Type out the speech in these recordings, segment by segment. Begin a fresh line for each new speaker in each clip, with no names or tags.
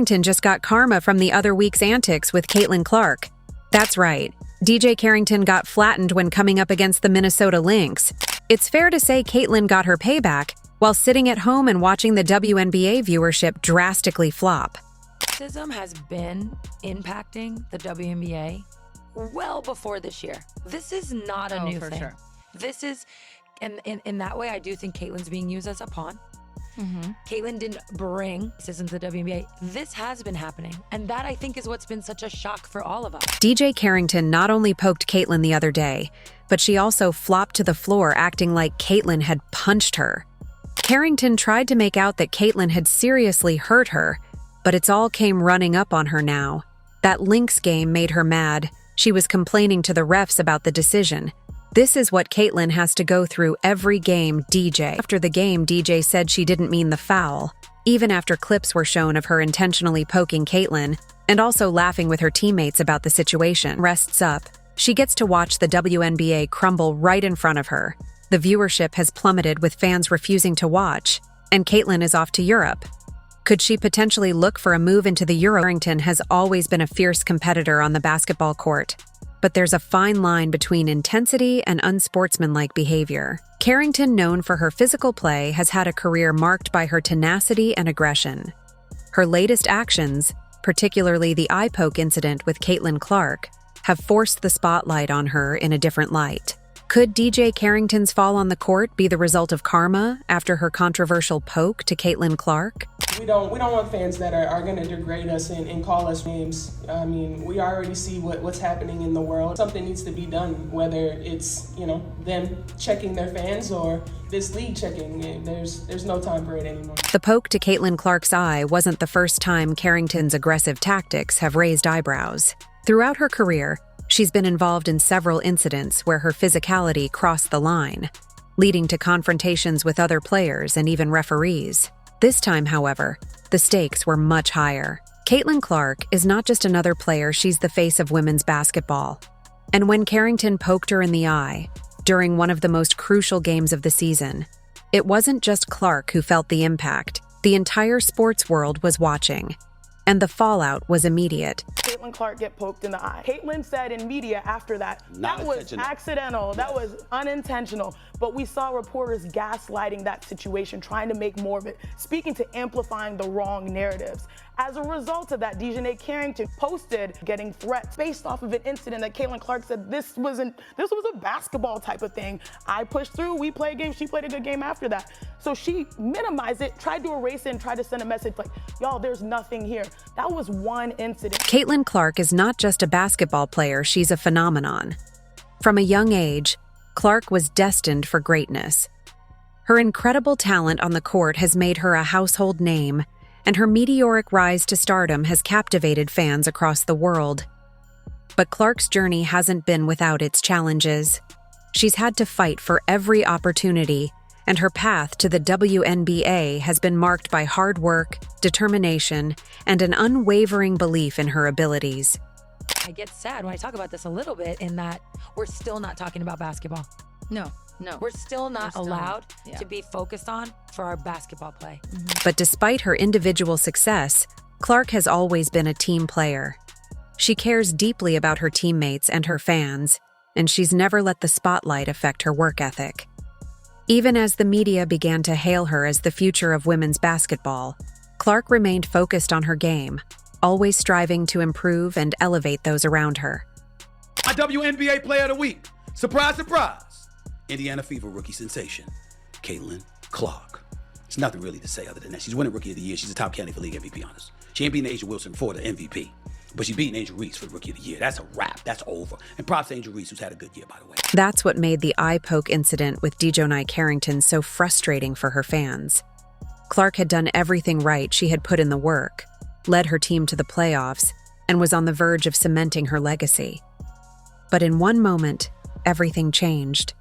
Carrington just got karma from the other week's antics with Caitlin Clark. That's right, DJ Carrington got flattened when coming up against the Minnesota Lynx. It's fair to say Caitlin got her payback while sitting at home and watching the WNBA viewership drastically flop.
Racism has been impacting the WNBA well before this year. This is not a new thing. Sure. This is, and in that way, I do think Caitlin's being used as a pawn. Caitlin didn't bring racism to the WNBA. This has been happening, and that, I think, is what's been such a shock for all of us.
DJ Carrington not only poked Caitlin the other day, but she also flopped to the floor acting like Caitlin had punched her. Carrington tried to make out that Caitlin had seriously hurt her, but it's all came running up on her now. That Lynx game made her mad. She was complaining to the refs about the decision. This is what Caitlin has to go through every game, DJ. After the game, DJ said she didn't mean the foul, even after clips were shown of her intentionally poking Caitlin and also laughing with her teammates about the situation. Rests up. She gets to watch the WNBA crumble right in front of her. The viewership has plummeted with fans refusing to watch, and Caitlin is off to Europe. Could she potentially look for a move into the Euro? Carrington has always been a fierce competitor on the basketball court, but there's a fine line between intensity and unsportsmanlike behavior. Carrington, known for her physical play, has had a career marked by her tenacity and aggression. Her latest actions, particularly the eye poke incident with Caitlin Clark, have forced the spotlight on her in a different light. Could DJ Carrington's fall on the court be the result of karma after her controversial poke to Caitlin Clark?
We don't want fans that are going to degrade us and call us names. I mean, we already see what's happening in the world. Something needs to be done, whether it's, them checking their fans or this league checking. There's no time for it anymore.
The poke to Caitlin Clark's eye wasn't the first time Carrington's aggressive tactics have raised eyebrows. Throughout her career, she's been involved in several incidents where her physicality crossed the line, leading to confrontations with other players and even referees. This time, however, the stakes were much higher. Caitlin Clark is not just another player, she's the face of women's basketball. And when Carrington poked her in the eye, during one of the most crucial games of the season, it wasn't just Clark who felt the impact. The entire sports world was watching, and the fallout was immediate.
Caitlin Clark get poked in the eye. Caitlin said in media after that was accidental, that was unintentional, but we saw reporters gaslighting that situation, trying to make more of it, speaking to amplifying the wrong narratives. As a result of that, DiJonai Carrington posted getting threats based off of an incident that Caitlin Clark said this was a basketball type of thing. I pushed through, we played a game, she played a good game after that. So she minimized it, tried to erase it, and tried to send a message like, y'all, there's nothing here. That was one incident.
Caitlin Clark is not just a basketball player, she's a phenomenon. From a young age, Clark was destined for greatness. Her incredible talent on the court has made her a household name, and her meteoric rise to stardom has captivated fans across the world. But Clark's journey hasn't been without its challenges. She's had to fight for every opportunity, and her path to the WNBA has been marked by hard work, determination, and an unwavering belief in her abilities.
I get sad when I talk about this a little bit in that we're still not talking about basketball.
No.
We're still not allowed to be focused on for our basketball play.
But despite her individual success, Clark has always been a team player. She cares deeply about her teammates and her fans, and she's never let the spotlight affect her work ethic. Even as the media began to hail her as the future of women's basketball, Clark remained focused on her game, always striving to improve and elevate those around her.
My WNBA Player of the Week. Surprise, surprise. Indiana Fever rookie sensation, Caitlin Clark. There's nothing really to say other than that. She's winning Rookie of the Year. She's a top candidate for League MVP honors. She ain't beating Angel Wilson for the MVP, but she's beating Angel Reese for the Rookie of the Year. That's a wrap. That's over. And props to Angel Reese, who's had a good year, by the way.
That's what made the eye poke incident with DiJonai Carrington so frustrating for her fans. Clark had done everything right. She had put in the work, led her team to the playoffs, and was on the verge of cementing her legacy. But in one moment, everything changed.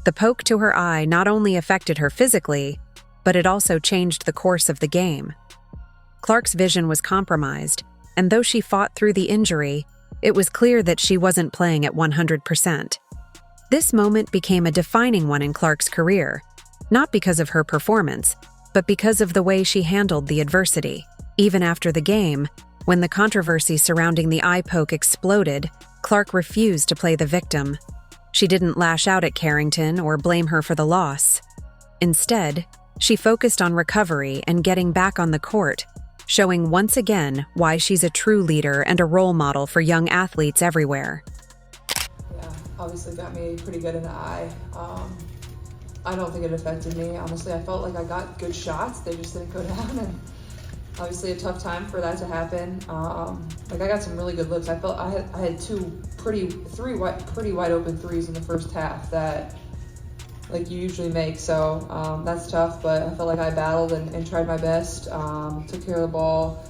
The poke to her eye not only affected her physically, but it also changed the course of the game. Clark's vision was compromised, and though she fought through the injury, it was clear that she wasn't playing at 100%. This moment became a defining one in Clark's career, not because of her performance, but because of the way she handled the adversity. Even after the game, when the controversy surrounding the eye poke exploded, Clark refused to play the victim. She didn't lash out at Carrington or blame her for the loss. Instead, she focused on recovery and getting back on the court, showing once again why she's a true leader and a role model for young athletes everywhere.
Yeah, obviously got me pretty good in the eye. I don't think it affected me. Honestly, I felt like I got good shots. They just didn't go down, and obviously a tough time for that to happen. I got some really good looks. I felt I had three wide open threes in the first half that like you usually make. So that's tough, but I felt like I battled and tried my best. Took care of the ball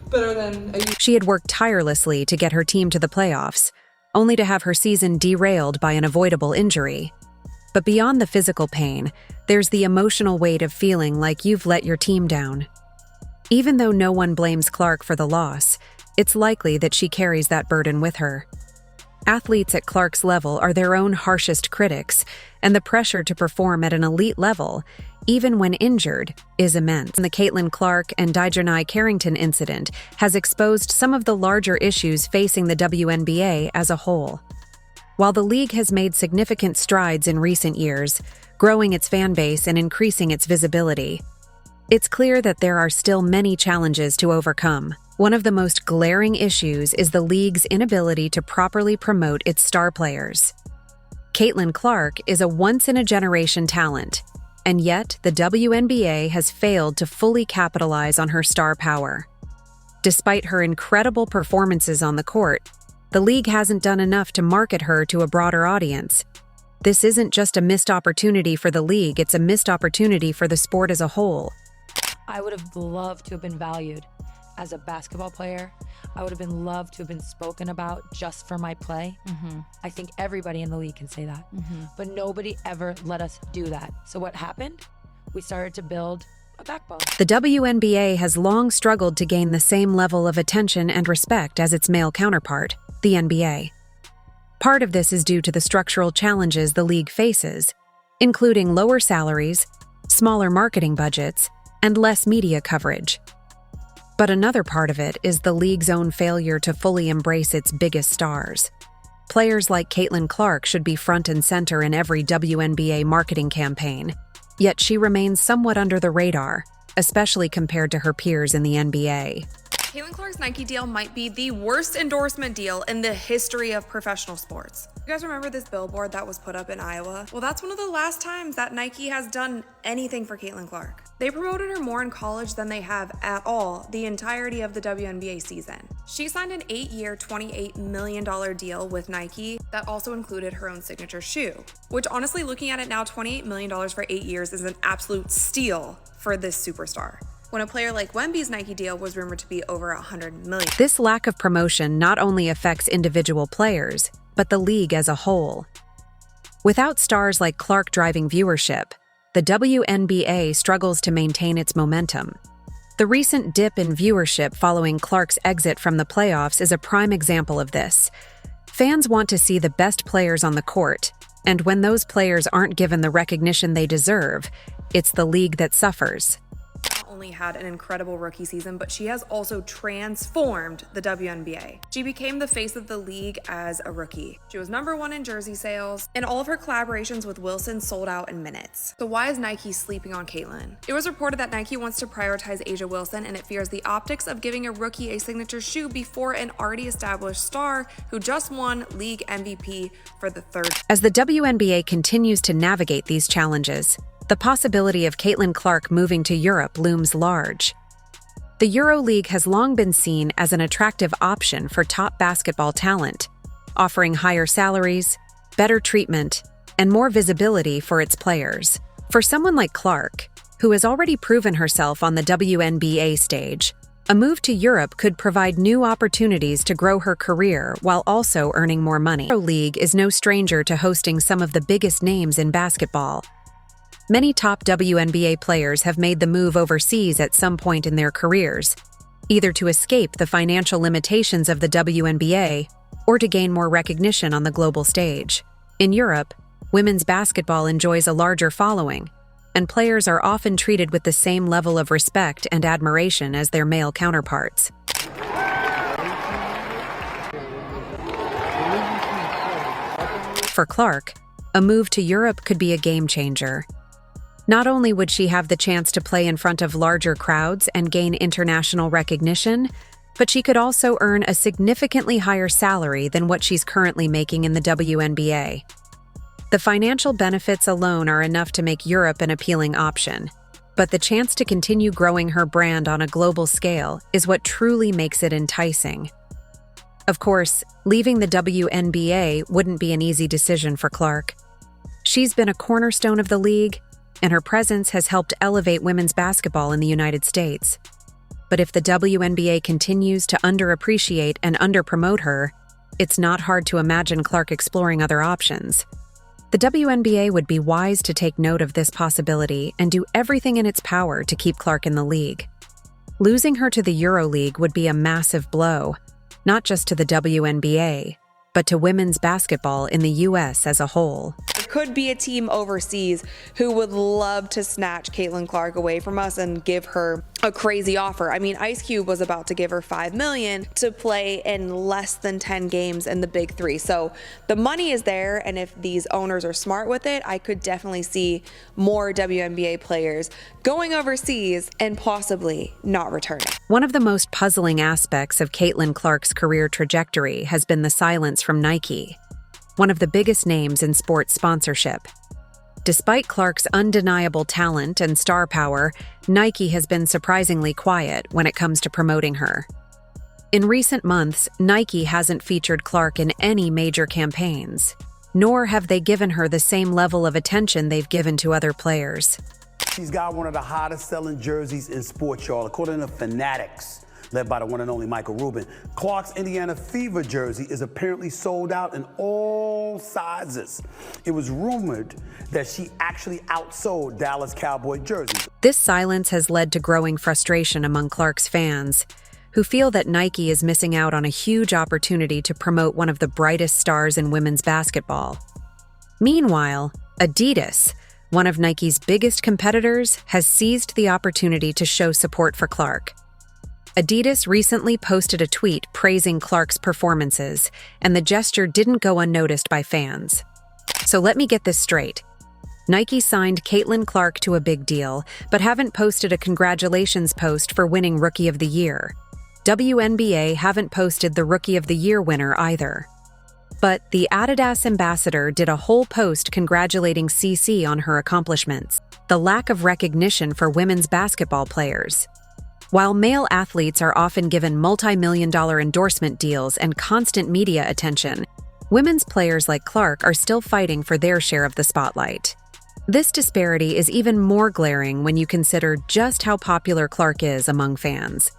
better than I
She had worked tirelessly to get her team to the playoffs, only to have her season derailed by an avoidable injury. But beyond the physical pain, there's the emotional weight of feeling like you've let your team down. Even though no one blames Clark for the loss, it's likely that she carries that burden with her. Athletes at Clark's level are their own harshest critics, and the pressure to perform at an elite level, even when injured, is immense. The Caitlin Clark and DiJonai Carrington incident has exposed some of the larger issues facing the WNBA as a whole. While the league has made significant strides in recent years, growing its fan base and increasing its visibility, it's clear that there are still many challenges to overcome. One of the most glaring issues is the league's inability to properly promote its star players. Caitlin Clark is a once-in-a-generation talent, and yet the WNBA has failed to fully capitalize on her star power. Despite her incredible performances on the court, the league hasn't done enough to market her to a broader audience. This isn't just a missed opportunity for the league, it's a missed opportunity for the sport as a whole.
I would have loved to have been valued as a basketball player. I would have been loved to have been spoken about just for my play. I think everybody in the league can say that, but nobody ever let us do that. So what happened? We started to build a backbone.
The WNBA has long struggled to gain the same level of attention and respect as its male counterpart, the NBA. Part of this is due to the structural challenges the league faces, including lower salaries, smaller marketing budgets, and less media coverage. But another part of it is the league's own failure to fully embrace its biggest stars. Players like Caitlin Clark should be front and center in every WNBA marketing campaign, yet she remains somewhat under the radar, especially compared to her peers in the NBA.
Caitlin Clark's Nike deal might be the worst endorsement deal in the history of professional sports. You guys remember this billboard that was put up in Iowa? Well, that's one of the last times that Nike has done anything for Caitlin Clark. They promoted her more in college than they have at all the entirety of the WNBA season. She signed an 8-year, $28 million deal with Nike that also included her own signature shoe, which honestly, looking at it now, $28 million for 8 years is an absolute steal for this superstar, when a player like Wemby's Nike deal was rumored to be over $100 million.
This lack of promotion not only affects individual players, but the league as a whole. Without stars like Clark driving viewership, the WNBA struggles to maintain its momentum. The recent dip in viewership following Clark's exit from the playoffs is a prime example of this. Fans want to see the best players on the court, and when those players aren't given the recognition they deserve, it's the league that suffers.
Not only had an incredible rookie season, but she has also transformed the WNBA. She became the face of the league as a rookie. She was #1 in jersey sales, and all of her collaborations with Wilson sold out in minutes. So why is Nike sleeping on Caitlin? It was reported that Nike wants to prioritize A'ja Wilson, and it fears the optics of giving a rookie a signature shoe before an already established star who just won league MVP for the third.
As the WNBA continues to navigate these challenges, the possibility of Caitlin Clark moving to Europe looms large. The EuroLeague has long been seen as an attractive option for top basketball talent, offering higher salaries, better treatment, and more visibility for its players. For someone like Clark, who has already proven herself on the WNBA stage, a move to Europe could provide new opportunities to grow her career while also earning more money. The EuroLeague is no stranger to hosting some of the biggest names in basketball. Many top WNBA players have made the move overseas at some point in their careers, either to escape the financial limitations of the WNBA or to gain more recognition on the global stage. In Europe, women's basketball enjoys a larger following, and players are often treated with the same level of respect and admiration as their male counterparts. For Clark, a move to Europe could be a game changer. Not only would she have the chance to play in front of larger crowds and gain international recognition, but she could also earn a significantly higher salary than what she's currently making in the WNBA. The financial benefits alone are enough to make Europe an appealing option, but the chance to continue growing her brand on a global scale is what truly makes it enticing. Of course, leaving the WNBA wouldn't be an easy decision for Clark. She's been a cornerstone of the league, and her presence has helped elevate women's basketball in the United States. But if the WNBA continues to underappreciate and underpromote her, it's not hard to imagine Clark exploring other options. The WNBA would be wise to take note of this possibility and do everything in its power to keep Clark in the league. Losing her to the EuroLeague would be a massive blow, not just to the WNBA, but to women's basketball in the U.S. as a whole.
There could be a team overseas who would love to snatch Caitlin Clark away from us and give her a crazy offer. I mean, Ice Cube was about to give her $5 million to play in less than 10 games in the Big Three. So the money is there, and if these owners are smart with it, I could definitely see more WNBA players going overseas and possibly not returning.
One of the most puzzling aspects of Caitlin Clark's career trajectory has been the silence from Nike, one of the biggest names in sports sponsorship. Despite Clark's undeniable talent and star power, Nike has been surprisingly quiet when it comes to promoting her. In recent months, Nike hasn't featured Clark in any major campaigns, nor have they given her the same level of attention they've given to other players.
She's got one of the hottest selling jerseys in sports, y'all, according to Fanatics, led by the one and only Michael Rubin. Clark's Indiana Fever jersey is apparently sold out in all sizes. It was rumored that she actually outsold Dallas Cowboy jerseys.
This silence has led to growing frustration among Clark's fans, who feel that Nike is missing out on a huge opportunity to promote one of the brightest stars in women's basketball. Meanwhile, Adidas, one of Nike's biggest competitors, has seized the opportunity to show support for Clark. Adidas recently posted a tweet praising Clark's performances, and the gesture didn't go unnoticed by fans. So let me get this straight. Nike signed Caitlin Clark to a big deal, but haven't posted a congratulations post for winning Rookie of the Year. WNBA haven't posted the Rookie of the Year winner either. But the Adidas ambassador did a whole post congratulating CC on her accomplishments. The lack of recognition for women's basketball players. While male athletes are often given multi-million-dollar endorsement deals and constant media attention, women's players like Clark are still fighting for their share of the spotlight. This disparity is even more glaring when you consider just how popular Clark is among fans.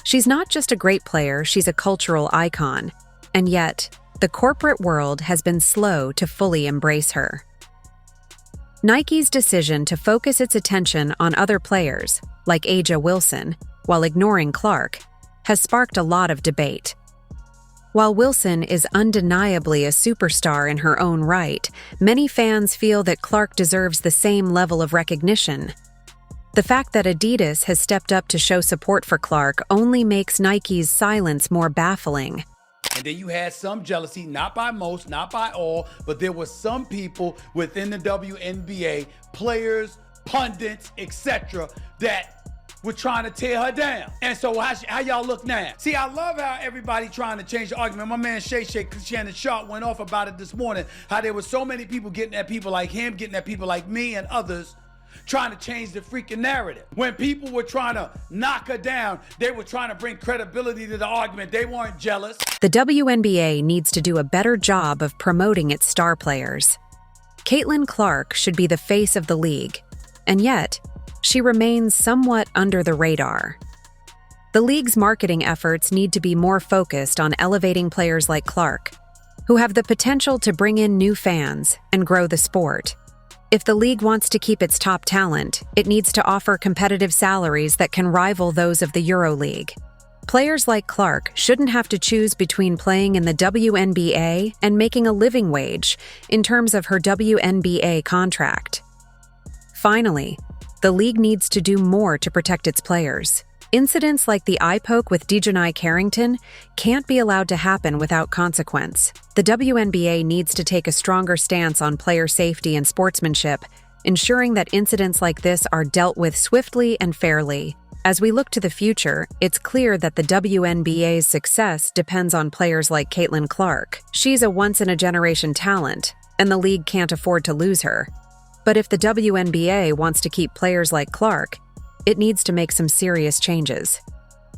She's not just a great player, she's a cultural icon, and yet, the corporate world has been slow to fully embrace her. Nike's decision to focus its attention on other players, like A'ja Wilson, while ignoring Clark, has sparked a lot of debate. While Wilson is undeniably a superstar in her own right, many fans feel that Clark deserves the same level of recognition. The fact that Adidas has stepped up to show support for Clark only makes Nike's silence more baffling.
And then you had some jealousy, not by most, not by all, but there were some people within the WNBA, players, pundits, etc., that were trying to tear her down. And so how y'all look now? See, I love how everybody trying to change the argument. My man Shannon Sharp went off about it this morning, how there were so many people getting at people like him, getting at people like me and others, trying to change the freaking narrative. When people were trying to knock her down, they were trying to bring credibility to the argument. They weren't jealous.
The WNBA needs to do a better job of promoting its star players. Caitlin Clark should be the face of the league, and yet, she remains somewhat under the radar. The league's marketing efforts need to be more focused on elevating players like Clark, who have the potential to bring in new fans and grow the sport. If the league wants to keep its top talent, it needs to offer competitive salaries that can rival those of the EuroLeague. Players like Clark shouldn't have to choose between playing in the WNBA and making a living wage in terms of her WNBA contract. Finally, the league needs to do more to protect its players. Incidents like the eye poke with DiJonai Carrington can't be allowed to happen without consequence. The WNBA needs to take a stronger stance on player safety and sportsmanship, ensuring that incidents like this are dealt with swiftly and fairly. As we look to the future, it's clear that the WNBA's success depends on players like Caitlin Clark. She's a once-in-a-generation talent, and the league can't afford to lose her. But if the WNBA wants to keep players like Clark, it needs to make some serious changes.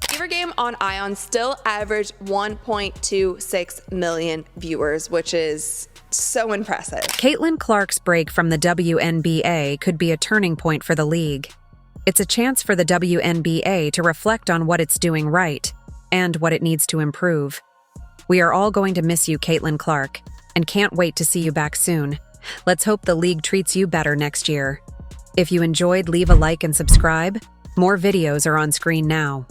Fever Game on Ion still averaged 1.26 million viewers, which is so impressive.
Caitlin Clark's break from the WNBA could be a turning point for the league. It's a chance for the WNBA to reflect on what it's doing right and what it needs to improve. We are all going to miss you, Caitlin Clark, and can't wait to see you back soon. Let's hope the league treats you better next year. If you enjoyed, leave a like and subscribe. More videos are on screen now.